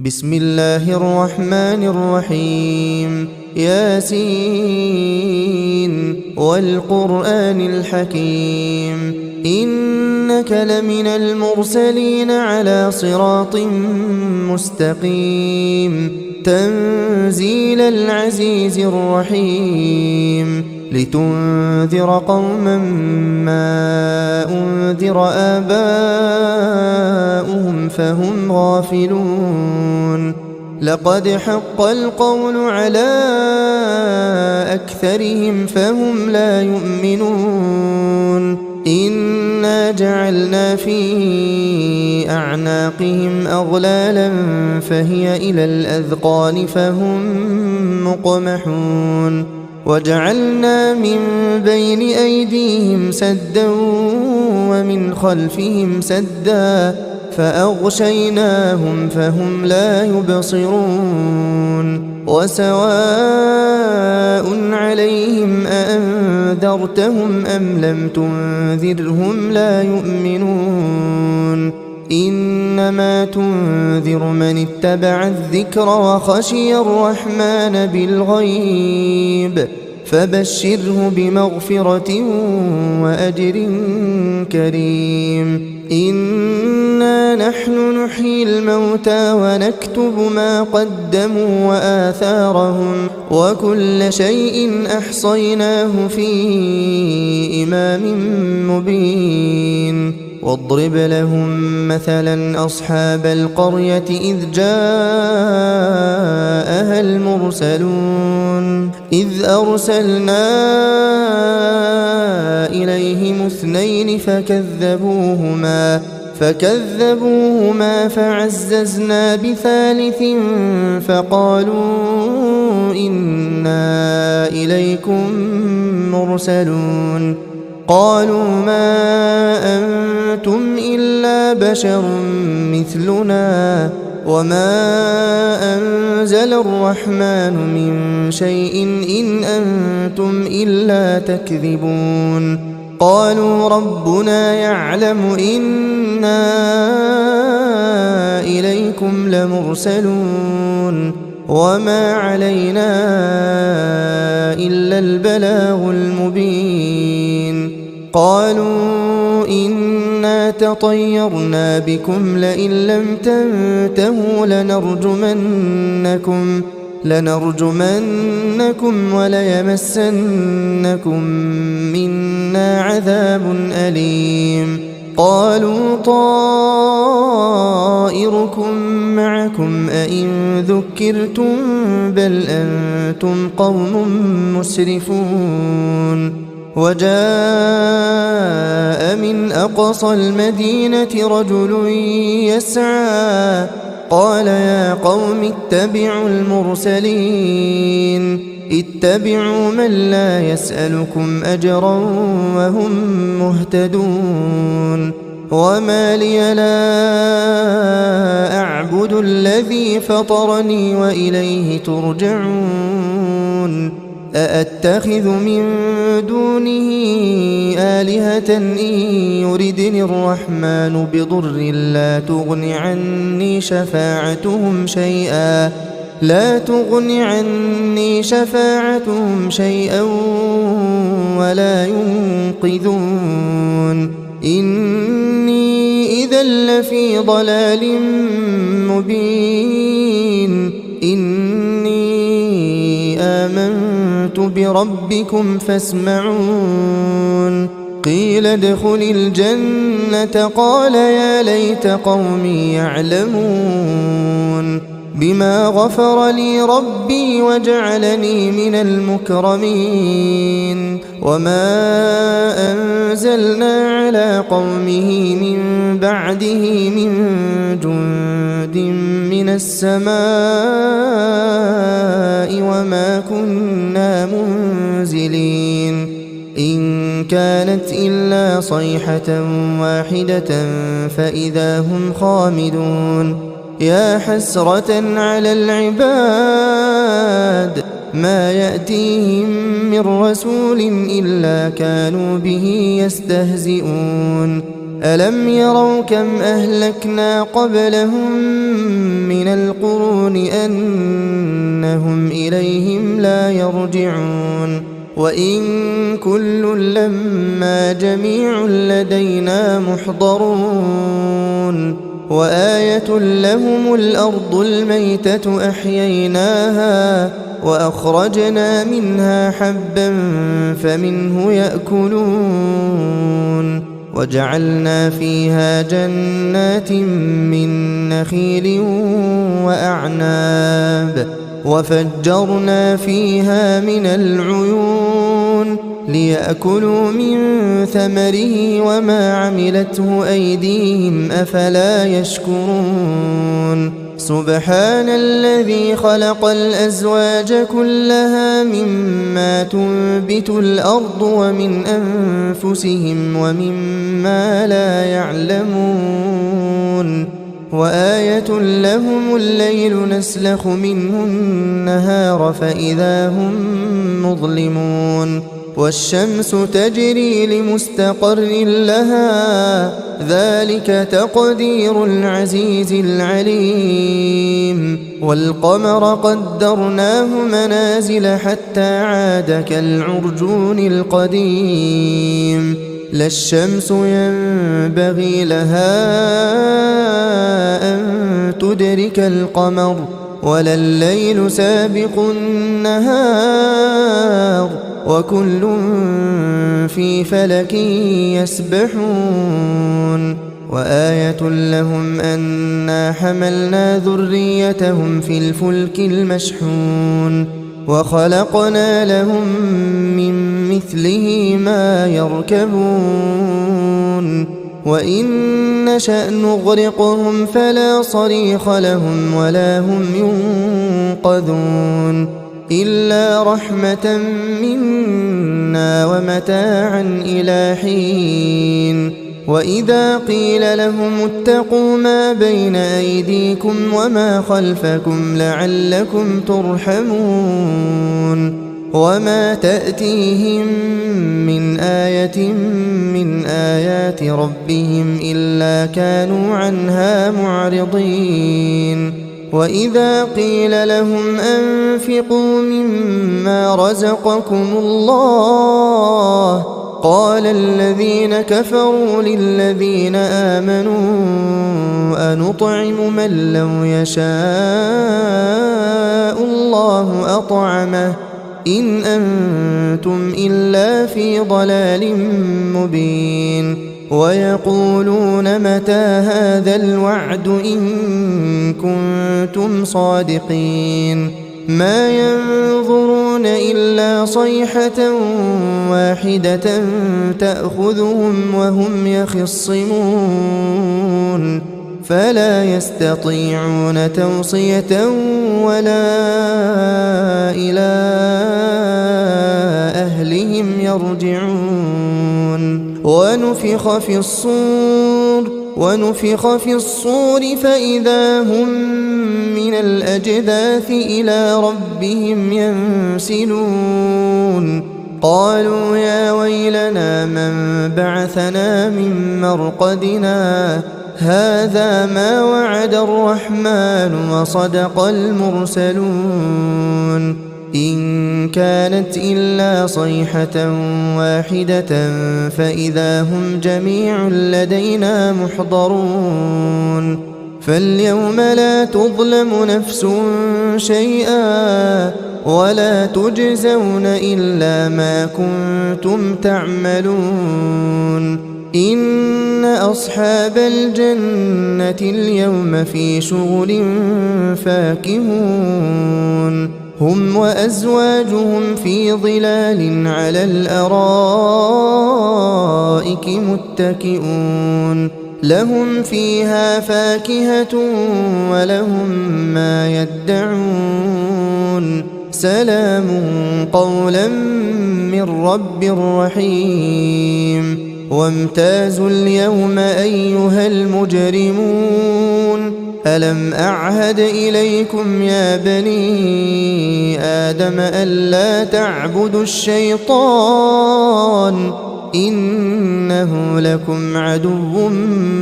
بسم الله الرحمن الرحيم ياسين والقرآن الحكيم إنك لمن المرسلين على صراط مستقيم تنزيل العزيز الرحيم لتنذر قوما ما أنذر آباؤهم فهم غافلون لقد حق القول على أكثرهم فهم لا يؤمنون إنا جعلنا في أعناقهم أغلالا فهي إلى الأذقان فهم مقمحون وجعلنا من بين أيديهم سدا ومن خلفهم سدا فأغشيناهم فهم لا يبصرون وسواء عليهم أأنذرتهم أم لم تنذرهم لا يؤمنون إنما تنذر من اتبع الذكر وخشي الرحمن بالغيب فبشره بمغفرة وأجر كريم إنا نحن نحيي الموتى ونكتب ما قدموا وآثارهم وكل شيء أحصيناه في إمام مبين واضرب لهم مثلا أصحاب القرية إذ جاءها المرسلون إذ أرسلنا إليهم اثنين فكذبوهما فعززنا بثالث فقالوا إنا إليكم مرسلون قالوا ما أنتم إلا بشر مثلنا وما أنزل الرحمن من شيء إن أنتم إلا تكذبون قالوا ربنا يعلم إنا إليكم لمرسلون وما علينا إلا البلاغ المبين قالوا إنا تطيرنا بكم لئن لم تنتهوا لنرجمنكم وليمسنكم منا عذاب أليم قالوا طائركم معكم أئن ذكرتم بل أنتم قوم مسرفون وجاء من أقصى المدينة رجل يسعى قال يا قوم اتبعوا المرسلين اتبعوا من لا يسألكم أجرا وهم مهتدون وما لي لا أعبد الذي فطرني وإليه ترجعون أأتخذ من دونه آلهة إن يردني الرحمن بضر لا تغن عني شفاعتهم شيئا ولا ينقذون إني إذا لفي ضلال مبين إني آمنت بربكم فاسمعون قيل ادخل الجنة قال يا ليت قومي يعلمون بما غفر لي ربي وجعلني من المكرمين وما أنزلنا على قومه من بعده من جند من السماء وما كنا منزلين إن كانت إلا صيحة واحدة فإذا هم خامدون يا حسرة على العباد ما يأتيهم من رسول إلا كانوا به يستهزئون ألم يروا كم أهلكنا قبلهم من القرون أنهم إليهم لا يرجعون وإن كل لما جميع لدينا محضرون وآية لهم الأرض الميتة أحييناها وأخرجنا منها حبا فمنه يأكلون وجعلنا فيها جنات من نخيل وأعناب وفجرنا فيها من العيون ليأكلوا من ثمره وما عملته أيديهم أفلا يشكرون سبحان الذي خلق الأزواج كلها مما تنبت الأرض ومن أنفسهم ومما لا يعلمون وآية لهم الليل نسلخ منه النهار فإذا هم مظلمون والشمس تجري لمستقر لها ذلك تقدير العزيز العليم والقمر قدرناه منازل حتى عاد كالعرجون القديم لا الشمس ينبغي لها أن تدرك القمر ولا الليل سابق النهار وكل في فلك يسبحون وآية لهم أنا حملنا ذريتهم في الفلك المشحون وخلقنا لهم من مثله ما يركبون وإن نشأ نغرقهم فلا صريخ لهم ولا هم ينقذون إلا رحمة منا ومتاعا إلى حين وإذا قيل لهم اتقوا ما بين أيديكم وما خلفكم لعلكم ترحمون وما تأتيهم من آية من آيات ربهم إلا كانوا عنها معرضين وإذا قيل لهم أنفقوا مما رزقكم الله قال الذين كفروا للذين آمنوا أنطعم من لو يشاء الله أطعمه إن أنتم إلا في ضلال مبين ويقولون متى هذا الوعد إن كنتم صادقين ما ينظرون إلا صيحة واحدة تأخذهم وهم يخصمون فلا يستطيعون توصية ولا إلى أهلهم يرجعون ونفخ في الصور فإذا هم من الأجداث إلى ربهم ينسلون قالوا يا ويلنا من بعثنا من مرقدنا هذا ما وعد الرحمن وصدق المرسلون إن كانت إلا صيحة واحدة فإذا هم جميع لدينا محضرون فاليوم لا تظلم نفس شيئا ولا تجزون إلا ما كنتم تعملون إن أصحاب الجنة اليوم في شغل فاكهون هم وأزواجهم في ظلال على الأرائك متكئون لهم فيها فاكهة ولهم ما يدعون سلام قولا من رب رحيم وامتازوا اليوم أيها المجرمون ألم أعهد إليكم يا بني آدم ألا تعبدوا الشيطان إنه لكم عدو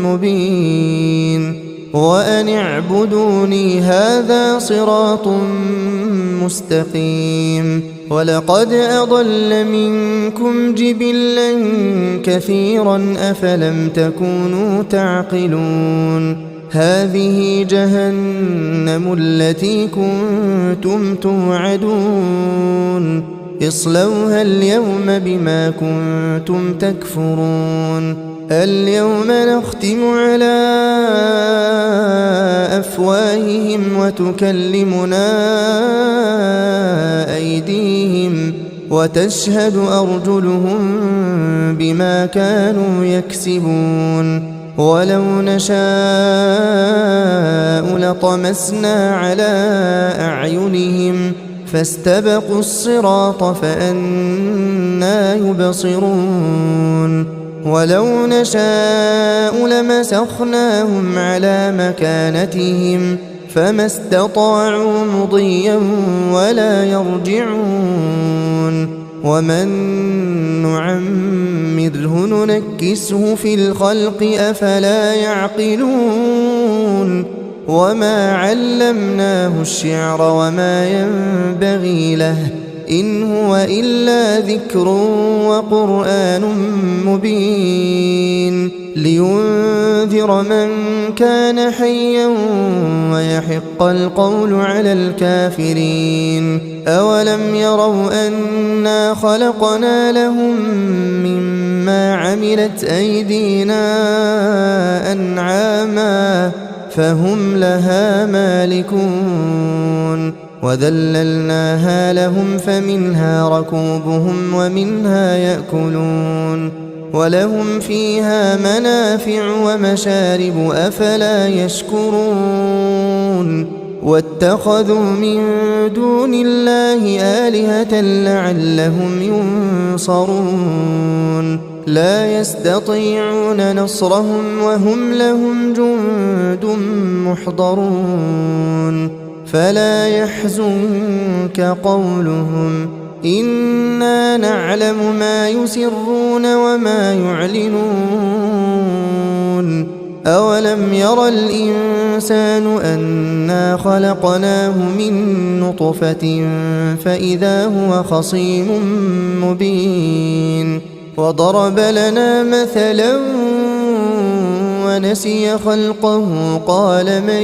مبين وأن اعبدوني هذا صراط مستقيم. ولقد أضل منكم جبلا كثيرا أفلم تكونوا تعقلون. هذه جهنم التي كنتم توعدون اصلوها اليوم بما كنتم تكفرون. اليوم نختم على أفواههم وتكلمنا أيديهم وتشهد أرجلهم بما كانوا يكسبون. ولو نشاء لطمسنا على أعينهم فاستبقوا الصراط فأنى يبصرون. ولو نشاء لمسخناهم على مكانتهم فما استطاعوا مضيا ولا يرجعون. ومن نعمره ننكسه في الخلق أفلا يعقلون. وما علمناه الشعر وما ينبغي له إن هو إلا ذكر وقرآن مبين لينذر من كان حيا ويحق القول على الكافرين. أولم يروا أنا خلقنا لهم مما عملت أيدينا أنعاما فهم لها مالكون. وذللناها لهم فمنها ركوبهم ومنها يأكلون ولهم فيها منافع ومشارب أفلا يشكرون. واتخذوا من دون الله آلهة لعلهم ينصرون. لا يستطيعون نصرهم وهم لهم جند محضرون. فلا يحزنك قولهم إنا نعلم ما يسرون وما يعلنون. أولم ير الإنسان أنا خلقناه من نطفة فإذا هو خصيم مبين. وضرب لنا مثلا ونسي خلقه قال من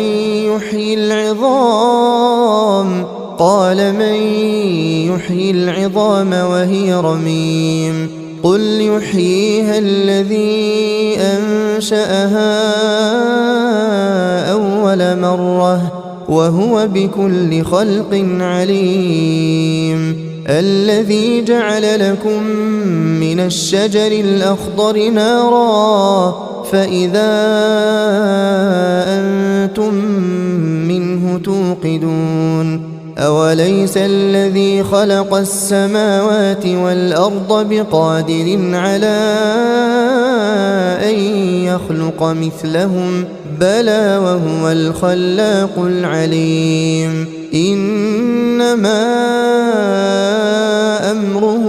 يحيي العظام وهي رميم قل يحييها الذي أنشأها أول مرة وهو بكل خلق عليم. الذي جعل لكم من الشجر الأخضر نارا فإذا أنتم منه توقدون. أوليس الذي خلق السماوات والأرض بقادر على أن يخلق مثلهم بلى وهو الخلاق العليم. إنما أمره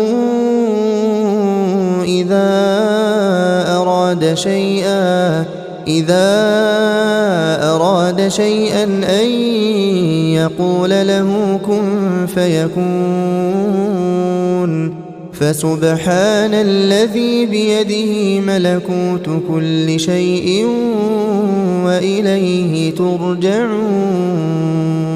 إذا أراد شيئا أن يقول له كن فيكون. فسبحان الذي بيده ملكوت كل شيء وإليه ترجعون.